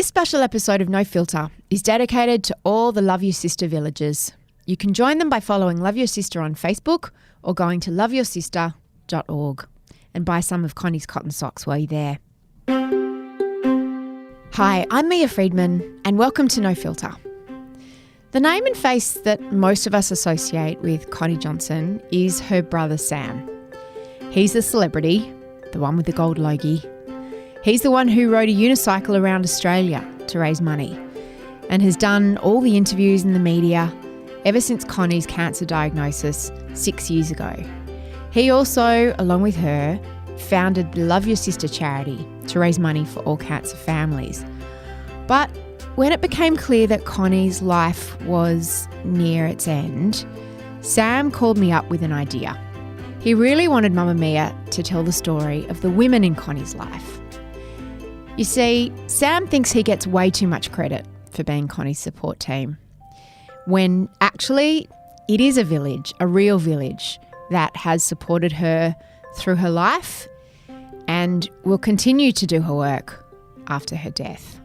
This special episode of No Filter is dedicated to all the Love Your Sister villages. You can join them by following Love Your Sister on Facebook or going to loveyyoursister.org and buy some of Connie's cotton socks while you're there. Hi, I'm Mia Freeman and welcome to No Filter. The name and face that most of us associate with Connie Johnson is her brother Sam. He's the celebrity, the one with the gold logie. He's the one who rode a unicycle around Australia to raise money and has done all the interviews in the media ever since Connie's cancer diagnosis 6 years ago. He also, along with her, founded the Love Your Sister charity to raise money for all cancer families. But when it became clear that Connie's life was near its end, Sam called me up with an idea. He really wanted Mamma Mia to tell the story of the women in Connie's life. You see, Sam thinks he gets way too much credit for being Connie's support team, when actually it is a village, a real village, that has supported her through her life and will continue to do her work after her death.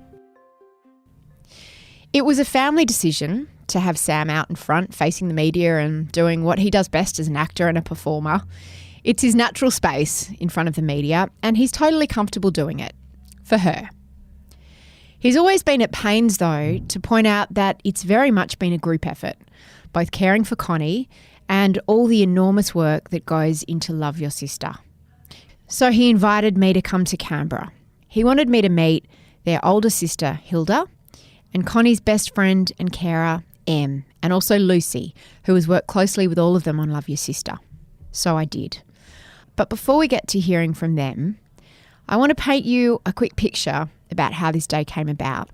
It was a family decision to have Sam out in front facing the media and doing what he does best as an actor and a performer. It's his natural space in front of the media and he's totally comfortable doing it. For her. He's always been at pains, though, to point out that it's very much been a group effort, both caring for Connie and all the enormous work that goes into Love Your Sister. So he invited me to come to Canberra. He wanted me to meet their older sister, Hilde, and Connie's best friend and carer, Em, and also Lucy, who has worked closely with all of them on Love Your Sister. So I did. But before we get to hearing from them, I want to paint you a quick picture about how this day came about.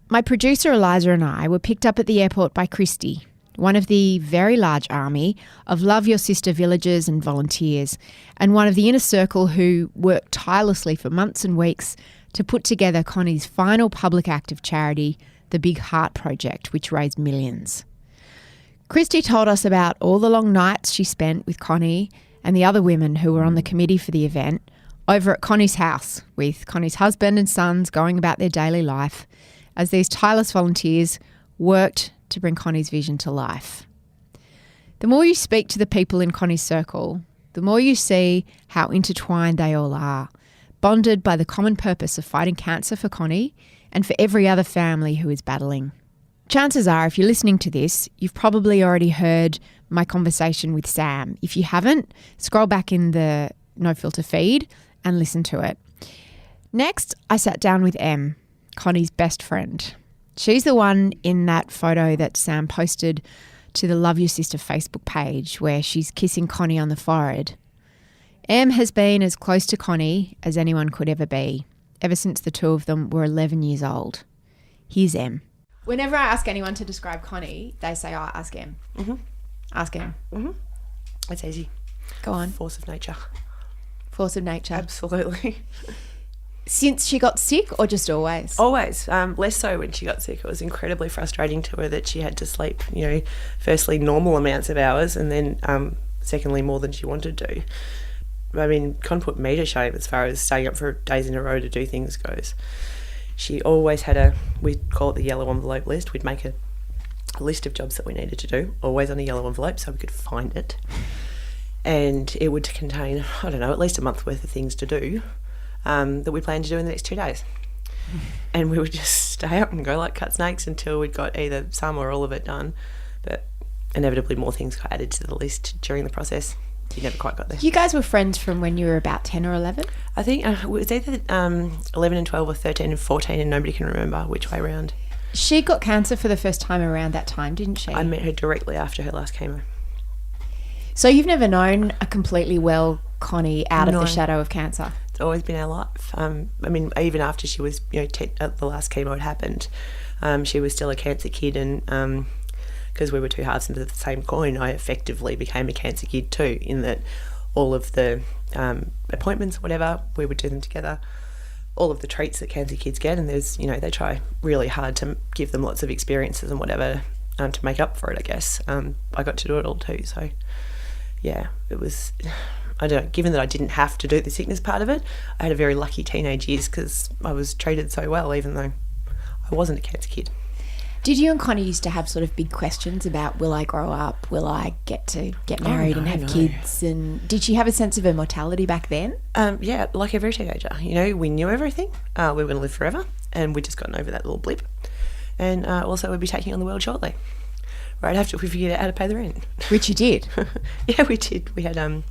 My producer Eliza and I were picked up at the airport by Christy, one of the very large army of Love Your Sister villagers and volunteers, and one of the inner circle who worked tirelessly for months and weeks to put together Connie's final public act of charity, the Big Heart Project, which raised millions. Christy told us about all the long nights she spent with Connie and the other women who were on the committee for the event, over at Connie's house, with Connie's husband and sons going about their daily life as these tireless volunteers worked to bring Connie's vision to life. The more you speak to the people in Connie's circle, the more you see how intertwined they all are, bonded by the common purpose of fighting cancer for Connie and for every other family who is battling. Chances are, if you're listening to this, you've probably already heard my conversation with Sam. If you haven't, scroll back in the No Filter feed and listen to it. Next, I sat down with Em, Connie's best friend. She's the one in that photo that Sam posted to the Love Your Sister Facebook page where she's kissing Connie on the forehead. Em has been as close to Connie as anyone could ever be, ever since the two of them were 11 years old. Here's Em. Whenever I ask anyone to describe Connie, they say, oh, ask Em. Mm-hmm. Ask Em. Mm-hmm. It's easy. Go on. Force of nature. Force of nature. Absolutely. Since she got sick or just always? Always. Less so when she got sick. It was incredibly frustrating to her that she had to sleep, firstly normal amounts of hours and then secondly more than she wanted to. I mean, Con put me to shame as far as staying up for days in a row to do things goes. She always had we'd call it the yellow envelope list. We'd make a list of jobs that we needed to do, always on a yellow envelope so we could find it. And it would contain, at least a month's worth of things to do that we planned to do in the next 2 days. And we would just stay up and go like cut snakes until we'd got either some or all of it done. But inevitably more things got added to the list during the process. You never quite got there. You guys were friends from when you were about 10 or 11? I think it was either 11 and 12 or 13 and 14 and nobody can remember which way around. She got cancer for the first time around that time, didn't she? I met her directly after her last chemo. So you've never known a completely well Connie out of the shadow of cancer? It's always been our life. Even after she was, the last chemo had happened, she was still a cancer kid, and because we were two halves into the same coin, I effectively became a cancer kid too, in that all of the appointments, whatever, we would do them together. All of the treats that cancer kids get, and there's, they try really hard to give them lots of experiences and whatever to make up for it, I guess. I got to do it all too, so yeah, it was, I don't know, given that I didn't have to do the sickness part of it, I had a very lucky teenage years because I was treated so well, even though I wasn't a cancer kid. Did you and Connie used to have sort of big questions about, will I grow up? Will I get to get married and have kids? And did she have a sense of immortality back then? Yeah, like every teenager. You know, we knew everything. We were going to live forever, and we'd just gotten over that little blip. And also we'd be taking on the world shortly, right after we figured out how to pay the rent. Which you did. Yeah, we did. We had a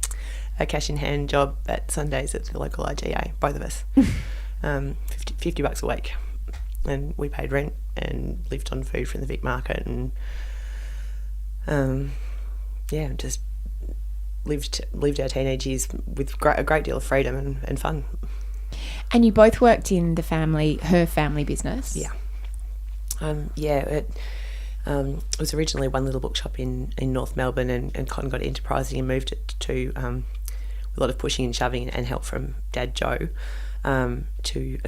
cash-in-hand job at Sundays at the local IGA, both of us. $50 a week. And we paid rent and lived on food from the Vic Market and, just lived our teenage years with a great deal of freedom and fun. And you both worked in her family business? Yeah. It was originally one little bookshop in North Melbourne, and Con got enterprising and moved it to, a lot of pushing and shoving and help from Dad Joe, to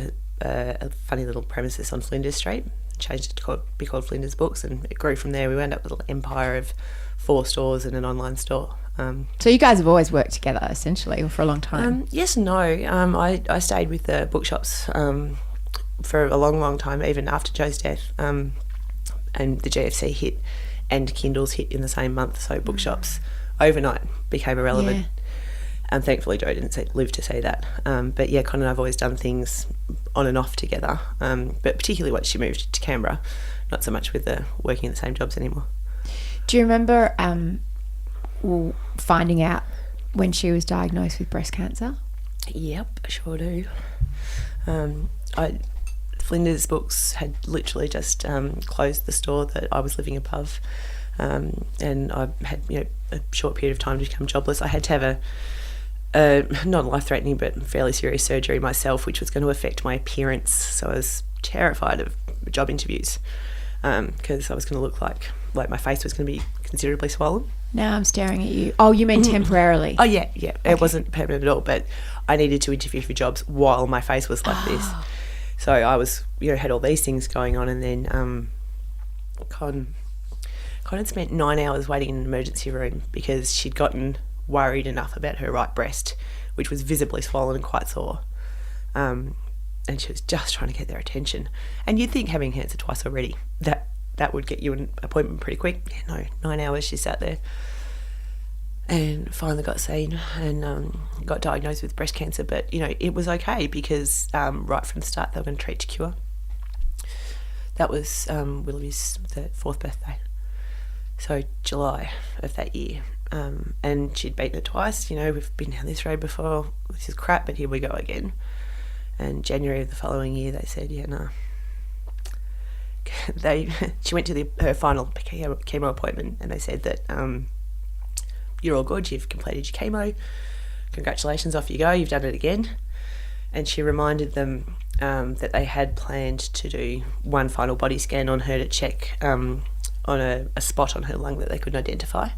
a funny little premises on Flinders Street. Changed it to be called Flinders Books, and it grew from there. We wound up with a little empire of 4 stores and an online store. So you guys have always worked together, essentially, or for a long time? Yes and no. I stayed with the bookshops for a long, long time, even after Joe's death. And the GFC hit and Kindles hit in the same month, so bookshops overnight became irrelevant. Yeah. And thankfully Joe didn't live to see that. But yeah, Con and I have always done things on and off together, but particularly once she moved to Canberra, not so much with the working in the same jobs anymore. Do you remember finding out when she was diagnosed with breast cancer? Yep, I sure do. Flinders Books had literally just closed the store that I was living above, and I had a short period of time to become jobless. I had to have not life-threatening but fairly serious surgery myself, which was going to affect my appearance, so I was terrified of job interviews because I was going to look like my face was going to be considerably swollen. Now I'm staring at you. Oh, you mean temporarily? Oh, yeah. Okay. It wasn't permanent at all, but I needed to interview for jobs while my face was like this. So I was, had all these things going on, and then Con had spent 9 hours waiting in an emergency room because she'd gotten worried enough about her right breast, which was visibly swollen and quite sore. And she was just trying to get their attention. And you'd think having cancer twice already, that would get you an appointment pretty quick. Yeah, no, 9 hours she sat there. And finally got seen and got diagnosed with breast cancer. But, it was okay because right from the start they were going to treat to cure. That was Willoughby's 4th birthday. So July of that year. And she'd beaten it twice. We've been down this road before. This is crap, but here we go again. And January of the following year, they said, yeah, no. She went to her final chemo appointment, and they said that you're all good. You've completed your chemo. Congratulations, off you go. You've done it again. And she reminded them that they had planned to do one final body scan on her to check on a spot on her lung that they couldn't identify.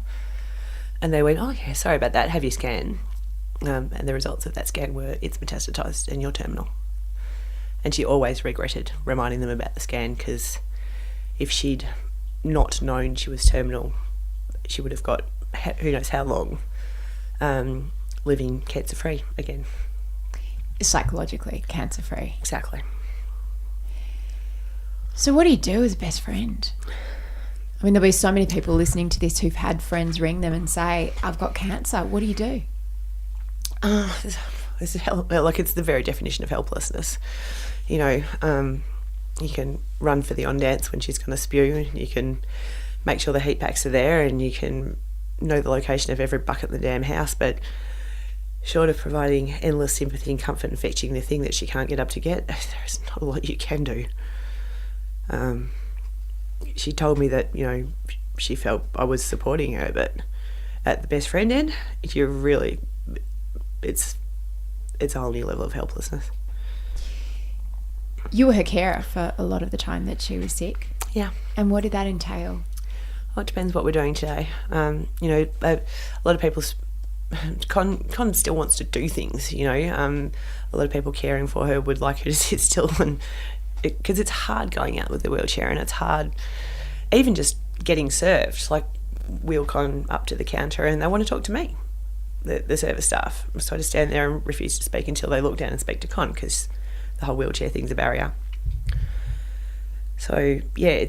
And they went, oh, yeah, sorry about that, have your scan. And the results of that scan were, it's metastatised and you're terminal. And she always regretted reminding them about the scan, because if she'd not known she was terminal, she would have got who knows how long living cancer-free again. Psychologically cancer-free. Exactly. So what do you do as a best friend? I mean, there'll be so many people listening to this who've had friends ring them and say, I've got cancer. What do you do? It's the very definition of helplessness. You can run for the on dance when she's going to spew. You can make sure the heat packs are there, and you can know the location of every bucket in the damn house. But short of providing endless sympathy and comfort and fetching the thing that she can't get up to get, there's not a lot you can do. She told me that, she felt I was supporting her, but at the best friend end, you're really, it's a whole new level of helplessness. You were her carer for a lot of the time that she was sick. Yeah. And what did that entail? Well, it depends what we're doing today. A lot of people, Con still wants to do things, a lot of people caring for her would like her to sit still, and because it's hard going out with the wheelchair, and it's hard even just getting served. Like, wheel Con up to the counter and they want to talk to me. the service staff. So I just stand there and refuse to speak until they look down and speak to Con, because the whole wheelchair thing's a barrier. So, yeah,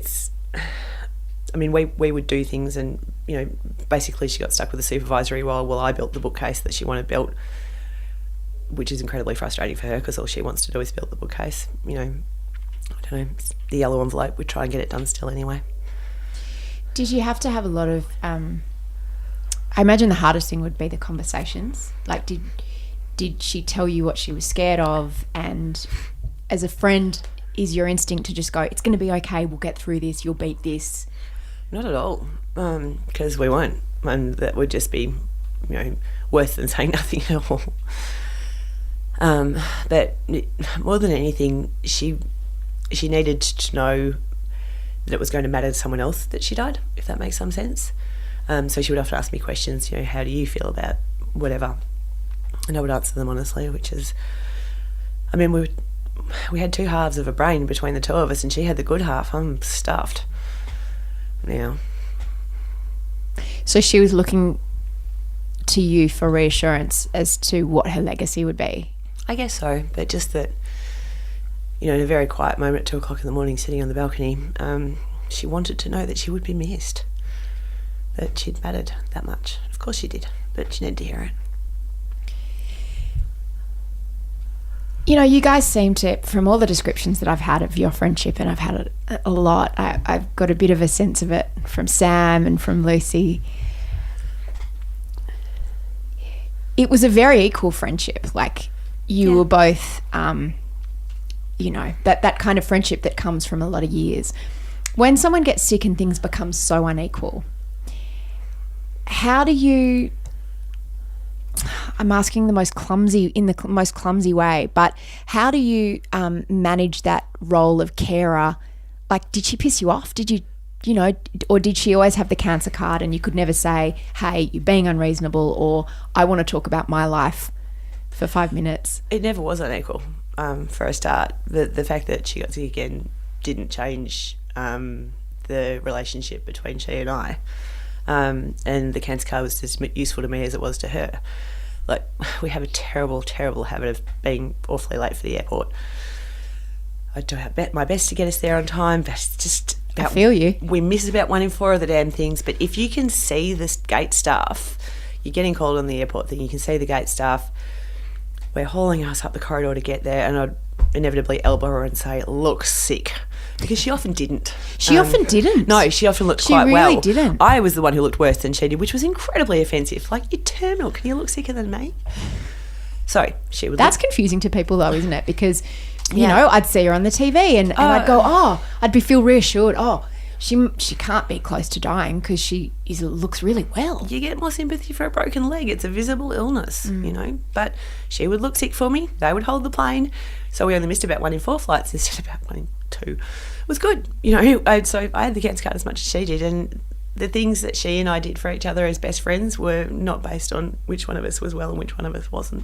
we would do things, and, basically she got stuck with the supervisory role while I built the bookcase that she wanted built, which is incredibly frustrating for her, because all she wants to do is build the bookcase. I don't know, the yellow envelope, we try and get it done still anyway. Did you have to have a lot of... I imagine the hardest thing would be the conversations. Like, did she tell you what she was scared of? And as a friend, is your instinct to just go, it's going to be okay, we'll get through this, you'll beat this? Not at all, because we won't. And that would just be, worse than saying nothing at all. But more than anything, she needed to know that it was going to matter to someone else that she died, if that makes some sense. So she would often ask me questions, how do you feel about whatever? And I would answer them honestly, which is, we had two halves of a brain between the two of us, and she had the good half. I'm stuffed now. So she was looking to you for reassurance as to what her legacy would be? I guess so, but just that, in a very quiet moment at 2 o'clock in the morning, sitting on the balcony, she wanted to know that she would be missed, that she'd mattered that much. Of course she did, but she needed to hear it. You guys seem to, from all the descriptions that I've had of your friendship, and I've had it a lot, I've got a bit of a sense of it from Sam and from Lucy. It was a very equal friendship. Like, you were both, that kind of friendship that comes from a lot of years. When someone gets sick and things become so unequal, how do you... I'm asking in the most clumsy way, but how do you manage that role of carer? Like, did she piss you off? Did you, or did she always have the cancer card and you could never say, hey, you're being unreasonable, or I want to talk about my life for 5 minutes? It never was unequal, for a start. The fact that she got sick again didn't change the relationship between she and I. And the cancer card was as useful to me as it was to her. Like, we have a terrible, terrible habit of being awfully late for the airport. I do my best to get us there on time, but it's just... I feel you. We miss about 1 in 4 of the damn things. But if you can see this gate staff, you're getting called on the airport thing, you can see the gate staff, we're hauling us up the corridor to get there, and I'd inevitably elbow her and say, look sick. Because she often didn't. She often didn't? No, she often looked quite well. She really didn't. I was the one who looked worse than she did, which was incredibly offensive. Like, you're terminal. Can you look sicker than me? So she would... That's confusing to people though, isn't it? Because, I'd see her on the TV and I'd go, I'd feel reassured. She can't be close to dying because she looks really well. You get more sympathy for a broken leg. It's a visible illness, But she would look sick for me. They would hold the plane. So we only missed about 1 in 4 flights instead of about 1 in 2. It was good. So I had the cancer card as much as she did, and the things that she and I did for each other as best friends were not based on which one of us was well and which one of us wasn't.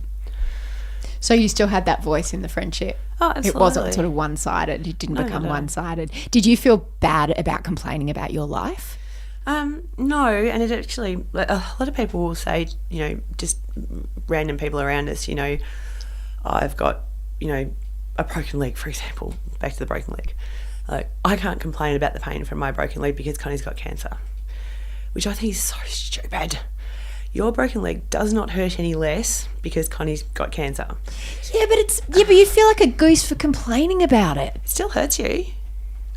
So you still had that voice in the friendship? Oh, absolutely. It wasn't sort of one-sided. It didn't become one-sided. Did you feel bad about complaining about your life? No, and it actually, a lot of people will say, just random people around us, I've got, a broken leg, for example, back to the broken leg. Like, I can't complain about the pain from my broken leg because Connie's got cancer, which I think is so stupid. Your broken leg does not hurt any less because Connie's got cancer. Yeah, but you feel like a goose for complaining about it. It still hurts you.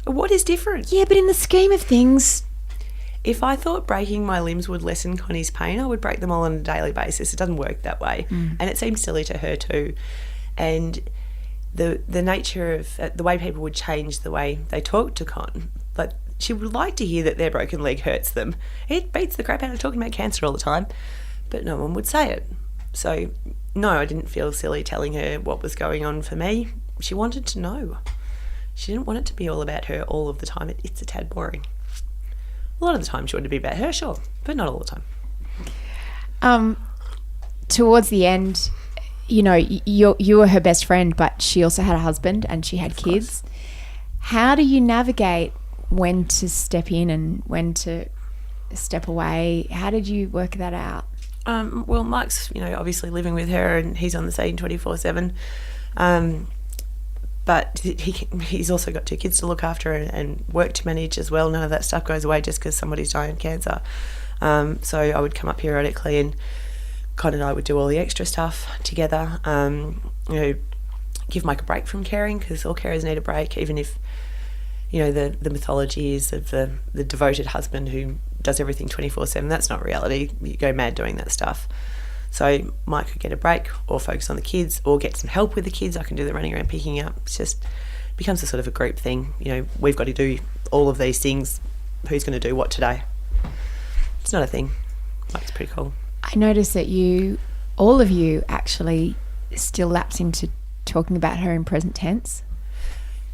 What is different? Yeah, but in the scheme of things... If I thought breaking my limbs would lessen Connie's pain, I would break them all on a daily basis. It doesn't work that way. And it seems silly to her too. And the nature of the way people would change the way they talk to Con, but she would like to hear that their broken leg hurts them. It beats the crap out of talking about cancer all the time, but no one would say it. So no, I didn't feel silly telling her what was going on for me. She wanted to know. She didn't want it to be all about her all of the time. It's a tad boring. A lot of the time she wanted to be about her, sure, but not all the time. Towards the end, you were her best friend, but she also had a husband and she had kids. How do you navigate when to step in and when to step away? How did you work that out? Well, Mike's, obviously living with her, and he's on the scene 24/7. But he's also got 2 kids to look after and work to manage as well. None of that stuff goes away just because somebody's dying of cancer. So I would come up periodically, and Con and I would do all the extra stuff together. Give Mike a break from caring, because all carers need a break, even if the mythology is of the devoted husband who does everything 24/7. That's not reality. You go mad doing that stuff. So Mike could get a break or focus on the kids or get some help with the kids. I can do the running around picking up. It's just becomes a sort of a group thing. We've got to do all of these things. Who's going to do what today? It's not a thing. Mike's pretty cool. I noticed that all of you actually still lapse into talking about her in present tense.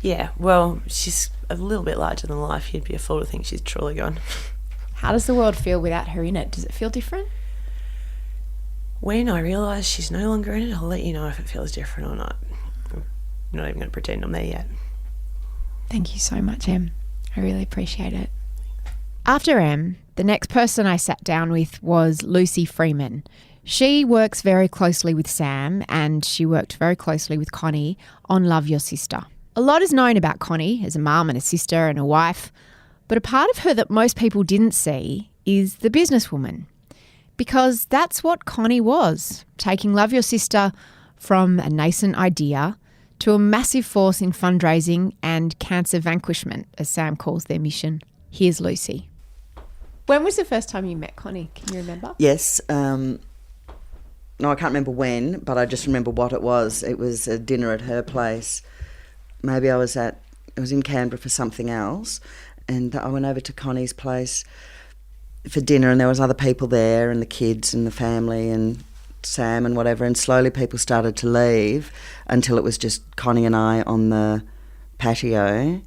Yeah, well, she's a little bit larger than life. You'd be a fool to think she's truly gone. How does the world feel without her in it? Does it feel different? When I realise she's no longer in it, I'll let you know if it feels different or not. I'm not even going to pretend I'm there yet. Thank you so much, Em. I really appreciate it. After Em, the next person I sat down with was Lucy Freeman. She works very closely with Sam, and she worked very closely with Connie on Love Your Sister. A lot is known about Connie as a mum and a sister and a wife, but a part of her that most people didn't see is the businesswoman. Because that's what Connie was, taking Love Your Sister from a nascent idea to a massive force in fundraising and cancer vanquishment, as Sam calls their mission. Here's Lucy. When was the first time you met Connie? Can you remember? Yes. No, I can't remember when, but I just remember what it was. It was a dinner at her place. Maybe I was in Canberra for something else, and I went over to Connie's place for dinner, and there was other people there, and the kids and the family and Sam and whatever, and slowly people started to leave until it was just Connie and I on the patio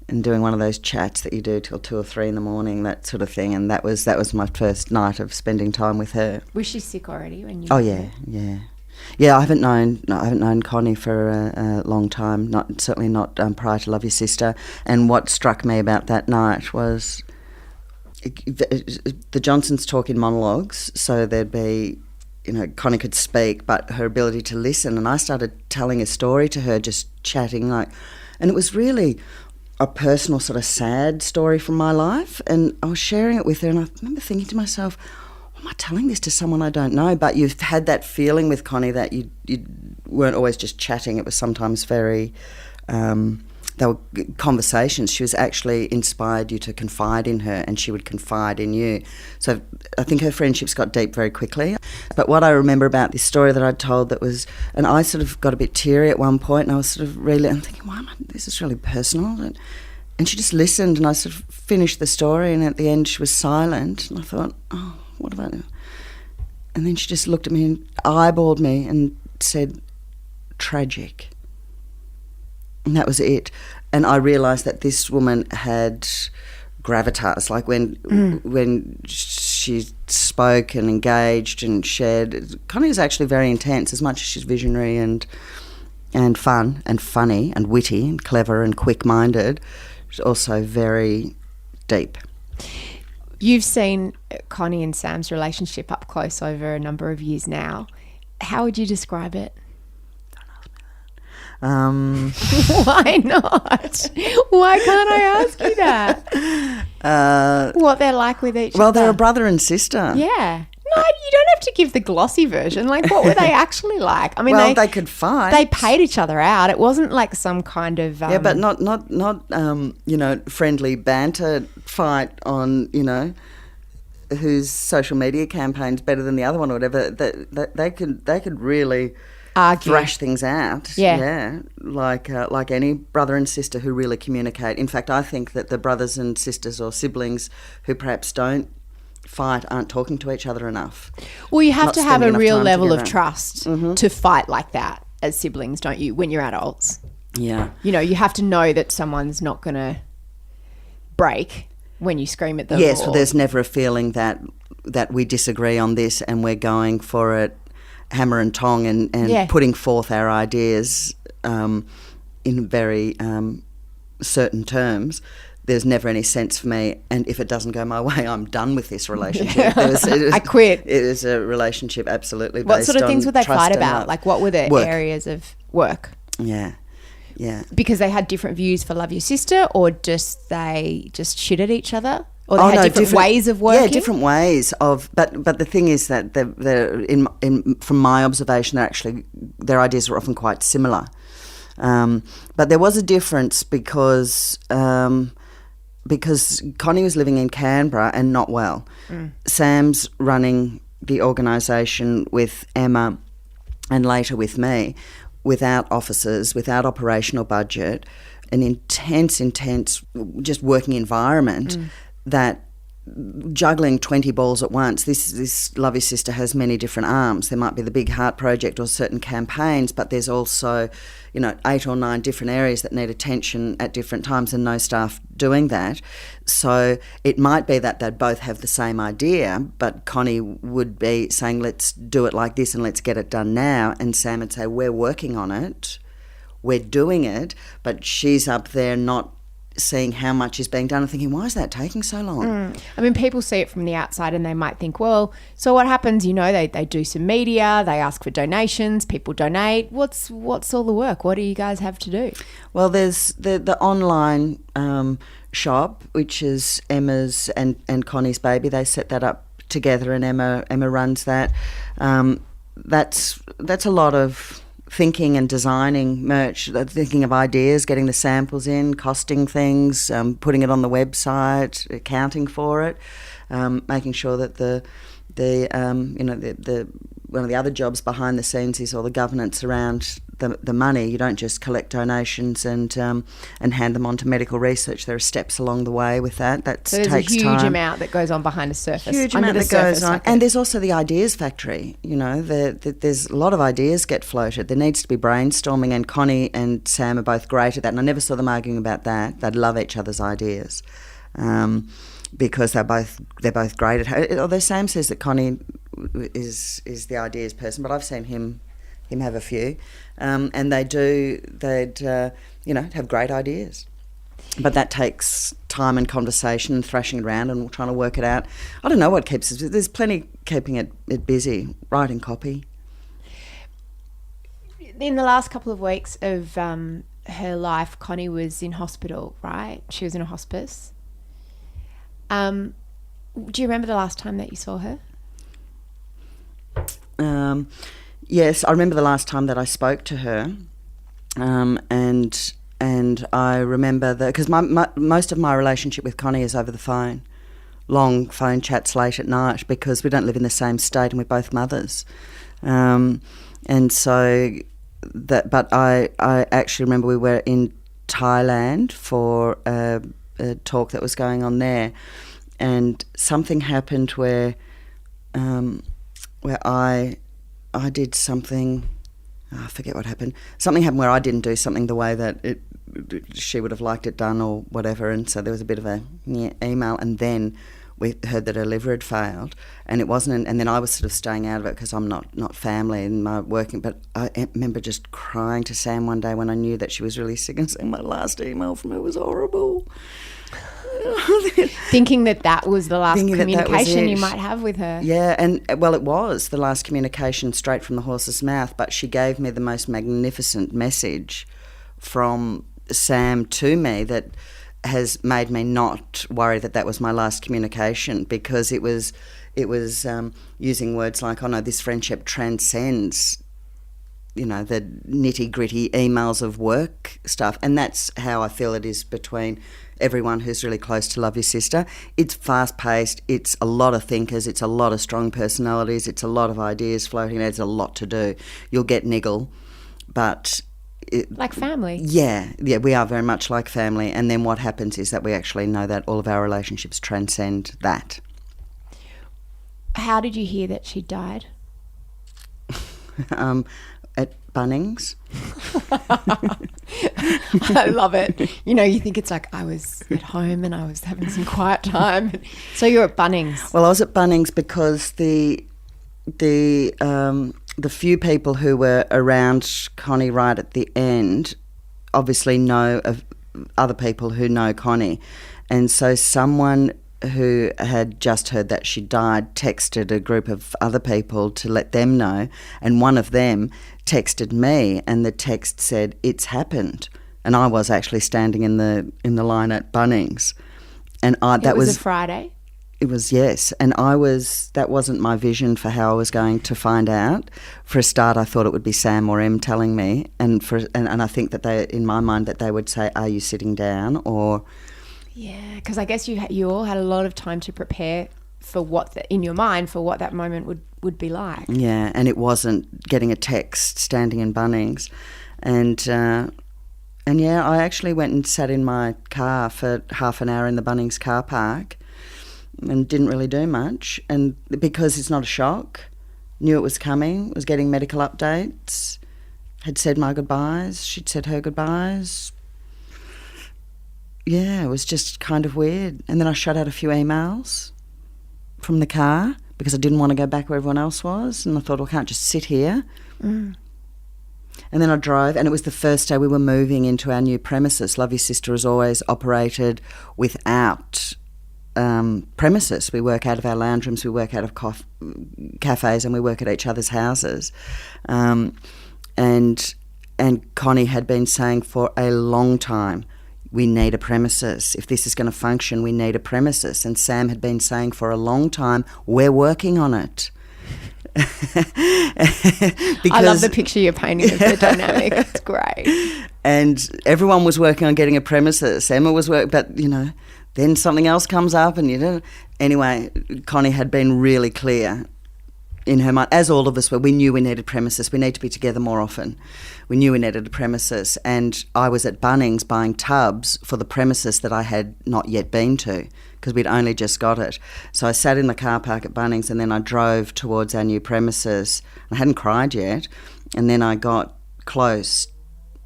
and doing one of those chats that you do till 2 or 3 in the morning, that sort of thing. And that was my first night of spending time with her. Was she sick already when you? Oh yeah. I haven't known Connie for a long time. Certainly not prior to Love Your Sister. And what struck me about that night was the Johnsons talk in monologues, so there'd be, Connie could speak, but her ability to listen. And I started telling a story to her, just chatting, and it was really a personal sort of sad story from my life. And I was sharing it with her, and I remember thinking to myself, am I telling this to someone I don't know? But you've had that feeling with Connie that you weren't always just chatting. It was sometimes very, they were conversations. She was actually inspired you to confide in her, and she would confide in you. So I think her friendships got deep very quickly. But what I remember about this story that I'd told and I sort of got a bit teary at one point, and I was sort of really, I'm thinking, this is really personal. And she just listened, and I sort of finished the story, and at the end she was silent, and I thought, oh, what about it? And then she just looked at me and eyeballed me and said, tragic. And that was it. And I realised that this woman had gravitas. Like when she spoke and engaged and shared, Connie is actually very intense, as much as she's visionary and fun and funny and witty and clever and quick-minded. She's also very deep. You've seen Connie and Sam's relationship up close over a number of years now. How would you describe it? Why not? Why can't I ask you that? What they're like with each other? Well, they're a brother and sister. Yeah. No, you don't have to give the glossy version. Like, what were they actually like? I mean, they could fight. They paid each other out. It wasn't like some kind of yeah, but not friendly banter fight on whose social media campaign's better than the other one or whatever. They could really argue, thrash things out. Yeah. Like any brother and sister who really communicate. In fact, I think that the brothers and sisters or siblings who perhaps don't fight aren't talking to each other enough. Well, you have to have a real level of trust to fight like that as siblings, don't you, when you're adults? Yeah. You have to know that someone's not going to break when you scream at them. Yes, well, there's never a feeling that we disagree on this and we're going for it hammer and tong and putting forth our ideas in very certain terms. there's never any sense for me, and if it doesn't go my way, I'm done with this relationship. I quit. It was a relationship absolutely based on What sort of things would they trust fight and about? love. Like, what were the Work. areas of work? Yeah. Because they had different views for Love Your Sister, or they just shit at each other? Or they Oh, had no, different ways of working? Yeah, different ways of. But the thing is that from my observation, their ideas were often quite similar. But there was a difference because Connie was living in Canberra and not well. Sam's running the organisation with Emma and later with me, without officers, without operational budget, an intense just working environment that juggling 20 balls at once. This Love Your Sister has many different arms. There might be the Big Heart Project or certain campaigns, but there's also, 8 or 9 different areas that need attention at different times and no staff doing that. So it might be that they'd both have the same idea, but Connie would be saying, let's do it like this and let's get it done now. And Sam would say, we're working on it, we're doing it, but she's up there not seeing how much is being done and thinking, why is that taking so long? I mean, people see it from the outside and they might think, well, so what happens? They do some media, they ask for donations, people donate. What's all the work? What do you guys have to do? Well, there's the online shop, which is Emma's and Connie's baby. They set that up together, and Emma runs that. That's a lot of thinking and designing merch, thinking of ideas, getting the samples in, costing things, putting it on the website, accounting for it, making sure that the one of the other jobs behind the scenes is all the governance around the money. You don't just collect donations and hand them on to medical research. There are steps along the way with that. So there's takes a huge time. amount that goes on behind the surface. Huge under amount the that goes surface, on. like And there's also the ideas factory. There's a lot of ideas get floated. There needs to be brainstorming, and Connie and Sam are both great at that. And I never saw them arguing about that. They'd love each other's ideas. Because they're both great at it. Although Sam says that Connie is the ideas person, but I've seen him have a few, and they'd have great ideas. But that takes time and conversation and thrashing it around and trying to work it out. I don't know what keeps us. There's plenty keeping it busy. Writing copy. In the last couple of weeks of her life, Connie was in hospital, right? She was in a hospice. Do you remember the last time that you saw her? Yes, I remember the last time that I spoke to her, and I remember that because most of my relationship with Connie is over the phone, long phone chats late at night because we don't live in the same state and we're both mothers, and so that. But I actually remember we were in Thailand for a talk that was going on there, and something happened where I did something. I forget what happened. Something happened where I didn't do something the way that she would have liked it done or whatever, and so there was a bit of a email, and then we heard that her liver had failed, and it wasn't. And then I was sort of staying out of it because I'm not family and my working. But I remember just crying to Sam one day when I knew that she was really sick and saying my last email from her was horrible. Thinking that was the last Thinking communication that you might have with her. Yeah, and well, it was the last communication straight from the horse's mouth, but she gave me the most magnificent message from Sam to me that has made me not worry that was my last communication, because it was using words like, oh no, this friendship transcends the nitty-gritty emails of work stuff. And that's how I feel it is between everyone who's really close to Love Your Sister. It's fast-paced, it's a lot of thinkers, it's a lot of strong personalities, it's a lot of ideas floating, there's a lot to do. You'll get niggle, but... like family. Yeah, we are very much like family. And then what happens is that we actually know that all of our relationships transcend that. How did you hear that she died? At Bunnings. I love it. You think it's like I was at home and I was having some quiet time. So you're at Bunnings. Well, I was at Bunnings because the few people who were around Connie right at the end obviously know of other people who know Connie, And so someone who had just heard that she died texted a group of other people to let them know, and one of them texted me, and the text said, "It's happened." And I was actually standing in the line at Bunnings, and that was a Friday. It was, yes, and that wasn't my vision for how I was going to find out. For a start, I thought it would be Sam or Em telling me, and I think that in my mind, that they would say, "Are you sitting down?" Or yeah, because I guess you all had a lot of time to prepare for in your mind for what that moment would be like. Yeah, and it wasn't getting a text standing in Bunnings, and yeah, I actually went and sat in my car for half an hour in the Bunnings car park, and didn't really do much, and because it's not a shock, knew it was coming, was getting medical updates, had said my goodbyes, she'd said her goodbyes. Yeah, it was just kind of weird. And then I shot out a few emails from the car because I didn't want to go back where everyone else was, and I thought, well, I can't just sit here. And then I drove, and it was the first day we were moving into our new premises. Love Your Sister has always operated without premises. We work out of our lounge rooms, we work out of cafes, and we work at each other's houses. And Connie had been saying for a long time, we need a premises. If this is going to function, we need a premises. And Sam had been saying for a long time, we're working on it. I love the picture you're painting of the dynamic. It's great. And everyone was working on getting a premises. Emma was but then something else comes up, and you don't. Anyway, Connie had been really clear in her mind, as all of us were. We knew we needed premises. We need to be together more often. We knew we needed a premises, and I was at Bunnings buying tubs for the premises that I had not yet been to, because we'd only just got it. So I sat in the car park at Bunnings, and then I drove towards our new premises. I hadn't cried yet, and then I got close,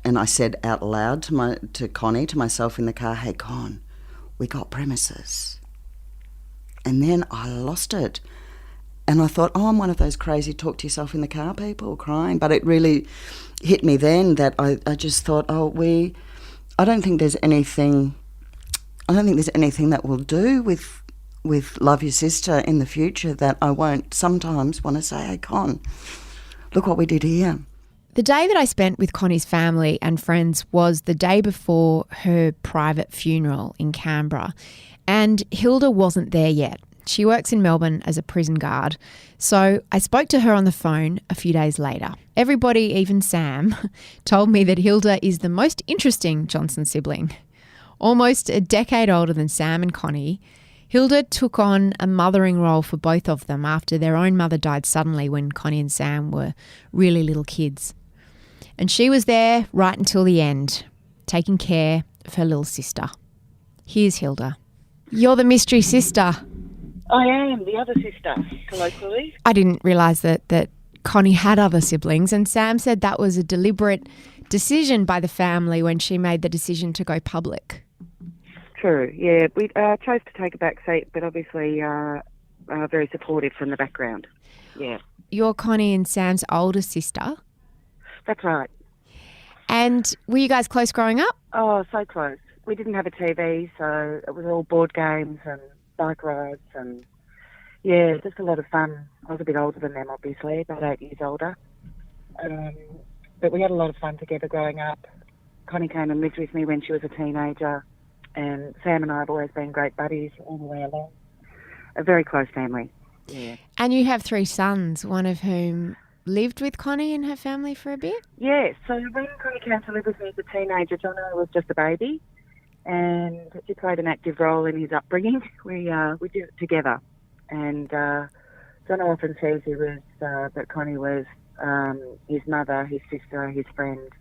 and I said out loud to Connie, to myself in the car, "Hey, Con, we got premises." And then I lost it. And I thought, I'm one of those crazy talk to yourself in the car people crying. But it really hit me then that I just thought, I don't think there's anything that we'll do with Love Your Sister in the future that I won't sometimes want to say, "Hey, Con, look what we did here." The day that I spent with Connie's family and friends was the day before her private funeral in Canberra. And Hilde wasn't there yet. She works in Melbourne as a prison guard. So I spoke to her on the phone a few days later. Everybody, even Sam, told me that Hilde is the most interesting Johnson sibling. Almost a decade older than Sam and Connie, Hilde took on a mothering role for both of them after their own mother died suddenly when Connie and Sam were really little kids. And she was there right until the end, taking care of her little sister. Here's Hilde. You're the mystery sister. I am the other sister, colloquially. I didn't realise that Connie had other siblings, and Sam said that was a deliberate decision by the family when she made the decision to go public. True, yeah. We chose to take a back seat, but obviously very supportive from the background. Yeah. You're Connie and Sam's older sister. That's right. And were you guys close growing up? Oh, so close. We didn't have a TV, so it was all board games and bike rides and, yeah, just a lot of fun. I was a bit older than them, obviously, about 8 years older. But we had a lot of fun together growing up. Connie came and lived with me when she was a teenager, and Sam and I have always been great buddies all the way along. A very close family, yeah. And you have 3 sons, one of whom lived with Connie and her family for a bit? Yeah, so when Connie came to live with me as a teenager, Jono was just a baby, and she played an active role in his upbringing. We did it together, and Jono often says that Connie was his mother, his sister, his friend,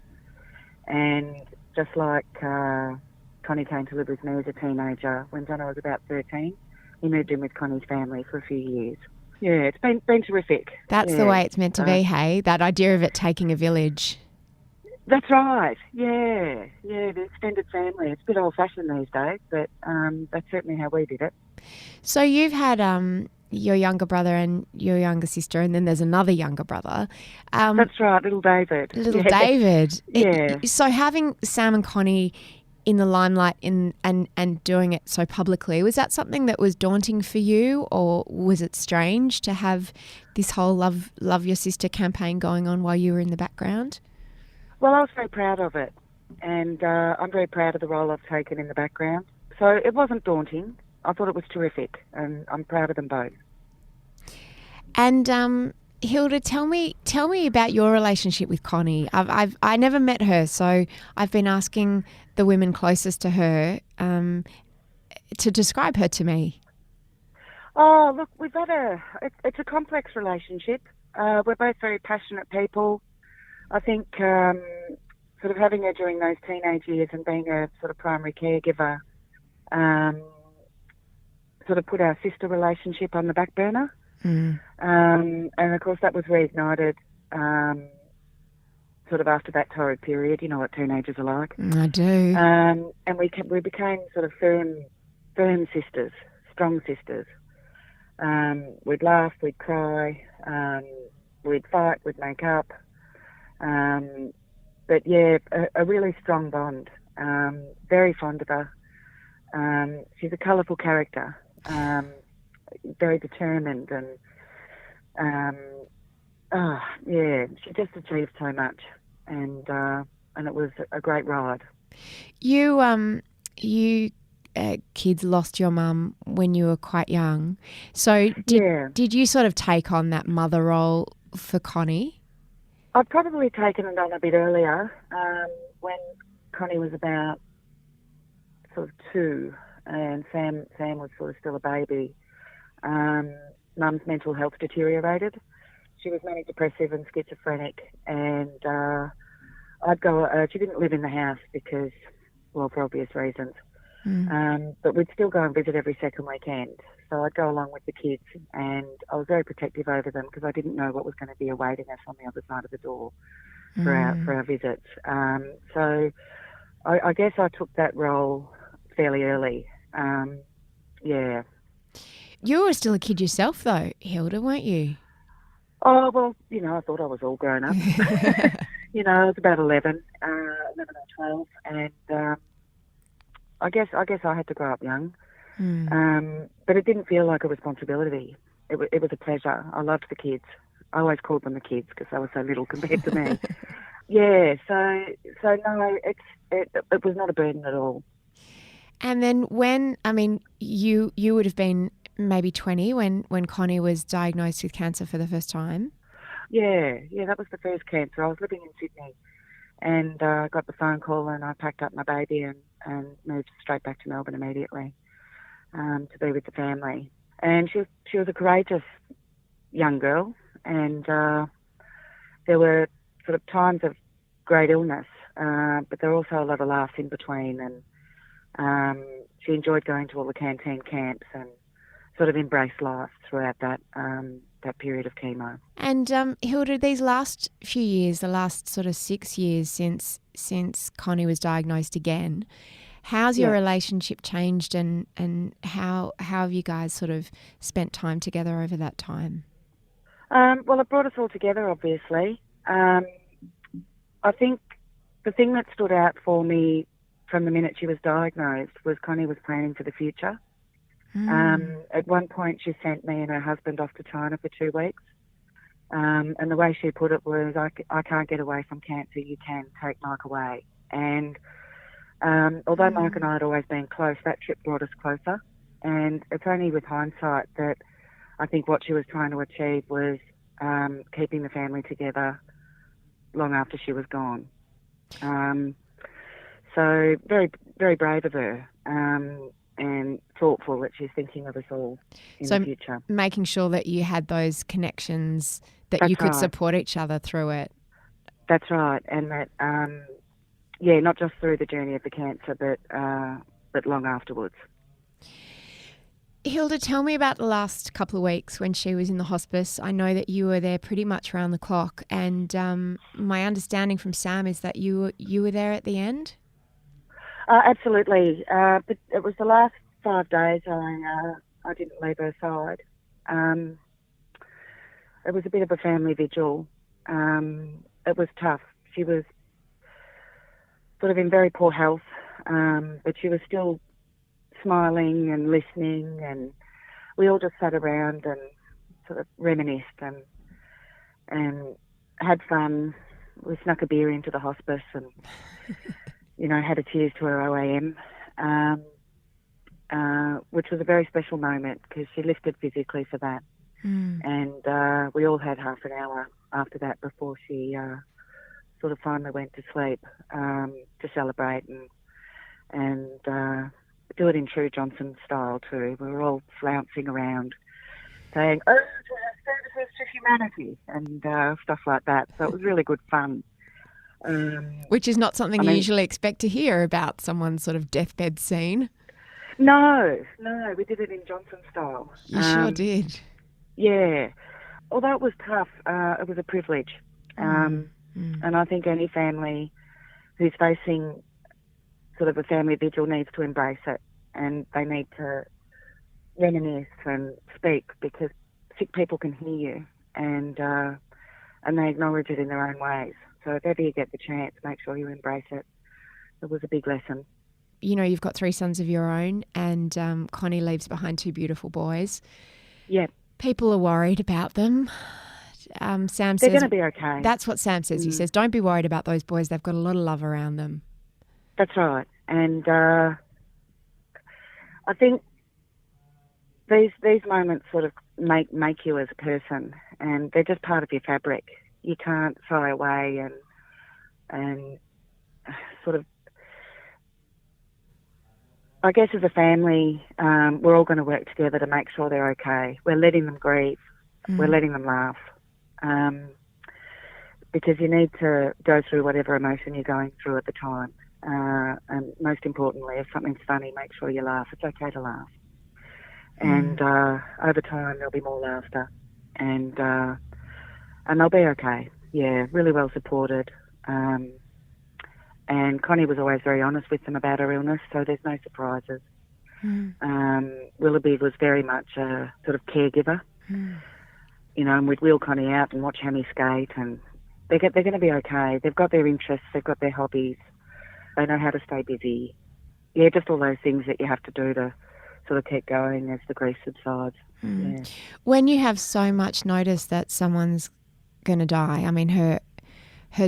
and just like Connie came to live with me as a teenager when Jono was about 13, he moved in with Connie's family for a few years. Yeah, it's been terrific. That's the way it's meant to be, hey? That idea of it taking a village. That's right, yeah, the extended family. It's a bit old-fashioned these days, but that's certainly how we did it. So you've had your younger brother and your younger sister, and then there's another younger brother. That's right, little David. Little David. Yeah. So having Sam and Connie in the limelight and doing it so publicly. Was that something that was daunting for you, or was it strange to have this whole Love Your Sister campaign going on while you were in the background? Well, I was very proud of it, and I'm very proud of the role I've taken in the background. So it wasn't daunting. I thought it was terrific, and I'm proud of them both. And Hilde, tell me about your relationship with Connie. I never met her, so I've been asking the women closest to her to describe her to me. Oh, look, we've had it's a complex relationship. We're both very passionate people. I think sort of having her during those teenage years and being a sort of primary caregiver sort of put our sister relationship on the back burner. And of course that was reignited sort of after that torrid period. You know what teenagers are like. I do. And we became sort of firm sisters, strong sisters. We'd laugh, we'd cry, we'd fight, we'd make up. But yeah, a really strong bond. Very fond of her. She's a colourful character. Very determined, and she just achieved so much, and it was a great ride. You kids lost your mum when you were quite young, so did you sort of take on that mother role for Connie? I'd probably taken it on a bit earlier, when Connie was about sort of 2, and Sam was sort of still a baby. Mum's mental health deteriorated. She was manic depressive and schizophrenic, and I'd go. She didn't live in the house because, well, for obvious reasons. But we'd still go and visit every second weekend. So I'd go along with the kids, and I was very protective over them because I didn't know what was going to be awaiting us on the other side of the door for our visits. So I guess I took that role fairly early. Yeah. You were still a kid yourself, though, Hilde, weren't you? Oh, well, I thought I was all grown up. I was about 11 or 12, and I guess I had to grow up young. But it didn't feel like a responsibility. It was a pleasure. I loved the kids. I always called them the kids because they were so little compared to me. Yeah, so no, it was not a burden at all. And then you would have been maybe 20 when Connie was diagnosed with cancer for the first time. Yeah, that was the first cancer. I was living in Sydney, and got the phone call, and I packed up my baby and moved straight back to Melbourne immediately to be with the family. And she was a courageous young girl, and there were sort of times of great illness, but there were also a lot of laughs in between, and she enjoyed going to all the canteen camps and sort of embraced life throughout that period of chemo. And Hilde, these last few years, the last sort of 6 years since Connie was diagnosed again, how's your relationship changed, and how have you guys sort of spent time together over that time? Well, it brought us all together, obviously. I think the thing that stood out for me from the minute she was diagnosed was Connie was planning for the future. At one point, she sent me and her husband off to China for 2 weeks. And the way she put it was, I can't get away from cancer, you can take Mike away. And although Mike and I had always been close, that trip brought us closer. And it's only with hindsight that I think what she was trying to achieve was keeping the family together long after she was gone. So very, very brave of her, and thoughtful that she's thinking of us all in the future. Making sure that you had those connections, that That's you could right. support each other through it. That's right, and that not just through the journey of the cancer, but long afterwards. Hilde, tell me about the last couple of weeks when she was in the hospice. I know that you were there pretty much round the clock, and my understanding from Sam is that you were there at the end. Absolutely, but it was the last 5 days I didn't leave her side. It was a bit of a family vigil. It was tough. She was sort of in very poor health. but she was still smiling and listening, and we all just sat around and sort of reminisced and had fun. We snuck a beer into the hospice and, had a cheers to her OAM, which was a very special moment because she lifted physically for that. And we all had half an hour after that before she sort of finally went to sleep to celebrate and do it in true Johnson style too. We were all flouncing around saying, "Oh, to her services to humanity," and stuff like that. So it was really good fun. Which is not something you usually expect to hear about someone's sort of deathbed scene. No, we did it in Johnson style. You sure did. Yeah. Although it was tough, it was a privilege. And I think any family who's facing sort of a family vigil needs to embrace it, and they need to reminisce and speak, because sick people can hear you and they acknowledge it in their own ways. So if ever you get the chance, make sure you embrace it. It was a big lesson. You've got 3 sons of your own, and Connie leaves behind 2 beautiful boys. Yeah. People are worried about them. Sam says... They're going to be okay. That's what Sam says. He says, don't be worried about those boys. They've got a lot of love around them. That's right. And I think these moments sort of make you as a person, and they're just part of your fabric. You can't fly away and sort of... I guess as a family, we're all going to work together to make sure they're okay. We're letting them grieve. We're letting them laugh. Because you need to go through whatever emotion you're going through at the time. And most importantly, if something's funny, make sure you laugh. It's okay to laugh. And over time, there'll be more laughter. And they'll be okay. Yeah, really well supported. And Connie was always very honest with them about her illness, so there's no surprises. Willoughby was very much a sort of caregiver, and we'd wheel Connie out and watch Hammy skate, and they're going to be okay. They've got their interests, they've got their hobbies, they know how to stay busy. Yeah, just all those things that you have to do to sort of keep going as the grief subsides. Yeah. When you have so much notice that someone's going to die, I mean, her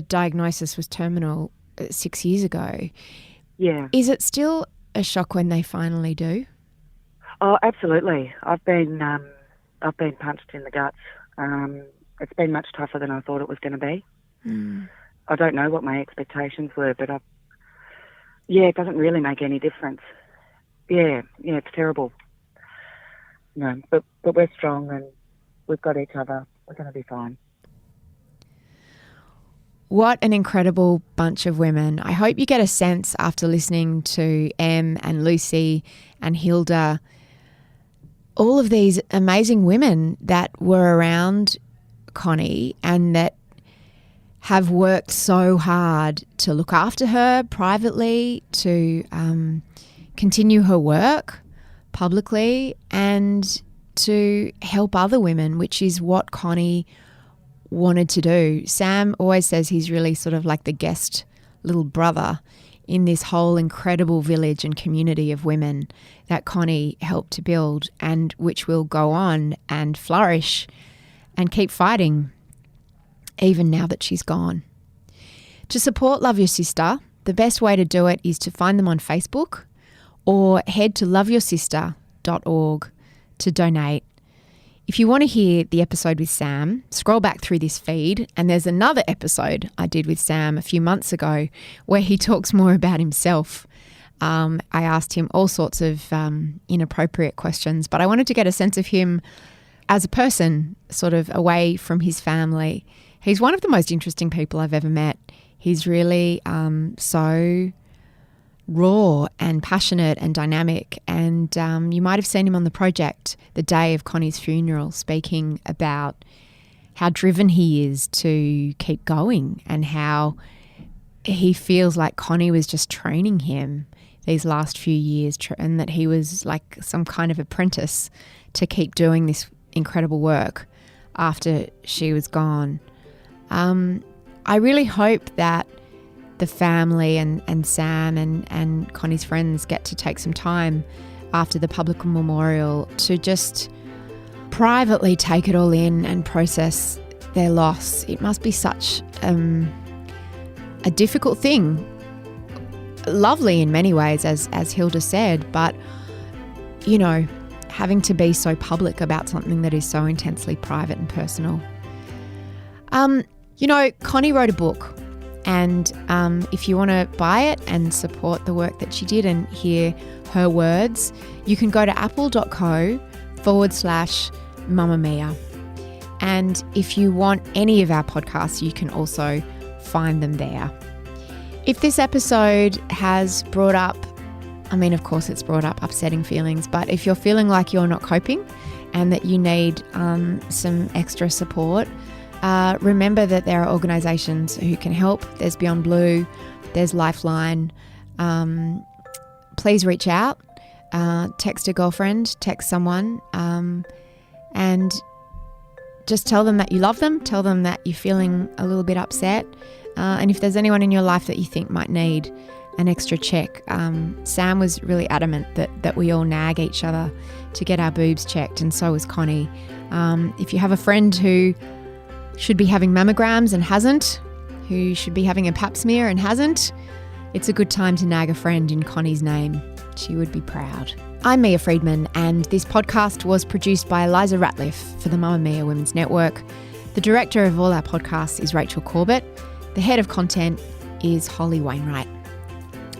diagnosis was terminal 6 years ago. Yeah. Is it still a shock when they finally do? Oh, absolutely. I've been punched in the guts. It's been much tougher than I thought it was going to be. I don't know what my expectations were, but it doesn't really make any difference. Yeah, it's terrible. No, but we're strong and we've got each other. We're going to be fine. What an incredible bunch of women. I hope you get a sense after listening to Em and Lucy and Hilde, all of these amazing women that were around Connie and that have worked so hard to look after her privately, to continue her work publicly, and to help other women, which is what Connie wanted to do. Sam always says he's really sort of like the guest little brother in this whole incredible village and community of women that Connie helped to build, and which will go on and flourish and keep fighting even now that she's gone. To support Love Your Sister, the best way to do it is to find them on Facebook or head to loveyoursister.org to donate. If you want to hear the episode with Sam, scroll back through this feed, and there's another episode I did with Sam a few months ago where he talks more about himself. I asked him all sorts of inappropriate questions, but I wanted to get a sense of him as a person, sort of away from his family. He's one of the most interesting people I've ever met. He's really so raw and passionate and dynamic, and you might have seen him on The Project the day of Connie's funeral speaking about how driven he is to keep going and how he feels like Connie was just training him these last few years, and that he was like some kind of apprentice to keep doing this incredible work after she was gone. I really hope that the family and Sam and Connie's friends get to take some time after the public memorial to just privately take it all in and process their loss. It must be such a difficult thing. Lovely in many ways, as Hilde said, but, you know, having to be so public about something that is so intensely private and personal. You know, Connie wrote a book, and if you want to buy it and support the work that she did and hear her words, you can go to apple.co/Mamma Mia. And if you want any of our podcasts, you can also find them there. If this episode has brought up, I mean, of course it's brought up upsetting feelings, but if you're feeling like you're not coping and that you need some extra support, remember that there are organisations who can help. There's Beyond Blue, there's Lifeline. Please reach out, text a girlfriend, text someone, and just tell them that you love them, tell them that you're feeling a little bit upset. And if there's anyone in your life that you think might need an extra check, Sam was really adamant that we all nag each other to get our boobs checked, and so was Connie. If you have a friend who should be having mammograms and hasn't, who should be having a pap smear and hasn't, it's a good time to nag a friend in Connie's name. She would be proud. I'm Mia Freeman, and this podcast was produced by Eliza Ratliff for the Mamma Mia Women's Network. The director of all our podcasts is Rachel Corbett. The head of content is Holly Wainwright.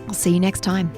I'll see you next time.